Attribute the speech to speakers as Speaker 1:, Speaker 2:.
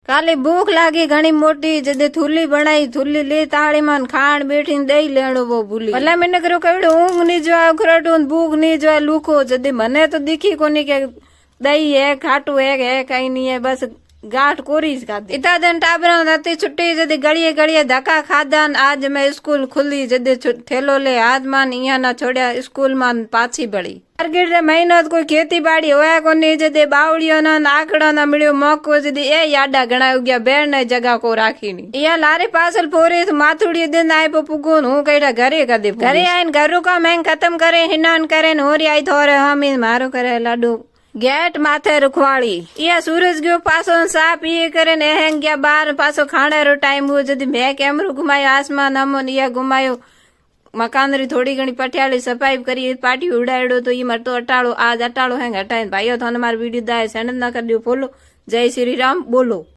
Speaker 1: काले भूख लागी घणी मोटी जदे थुल्ली बनाई थुल्ली ले ताड़ी मान खाण बैठी दही लेणो वो भूली भला मैंने करो कहिड़ो ऊँघ नहीं जो उखरटू भूख नहीं जो लूखो जदे मने तो दिखी कोनी के दही है खाटू है कहीं नहीं है बस गांठ कोरीज खाधी इतना दिन टाबरा राती छुट्टी जदी गलिये गलिये धक्का खाधा आज मैं स्कूल खुली जदे थेलो ले हाथ मान इया ना छोड़िया स्कूल मान पाछी बड़ी मार्केट रे महीना कोई खेती बाड़ी होया कोनी जदे बावड़ियो ना आकड़ा ना मिलियो मौको जदी ए याडा घणा उग्या बेण ने जगह को राखी नी इया लारे पासल पोरे माथुड़ी दिन आए पुगो हूं कईड़ा घरे कदे घरे आइन घरू का मैं खत्म करे हिनान करे होरी आई थोरे हम मारो करे लाडू गेट माथे रुखवाड़ी या सूरज गयो पासो सा पिए करे ने हेंग गया बार पासो खाने रो टाइम हुओ जदी मैं कैमरो घुमायो आसमान अमन या घुमायो मकान री थोड़ी घणी पटियाली सफाई करी पाटी उड़ाड़ो तो ये मरतो अटाड़ो आज अटाड़ो है हटाइन भाईओ थाने मार वीडियो दाए सेंड ना कर दियो फॉलो जय श्री राम बोलो।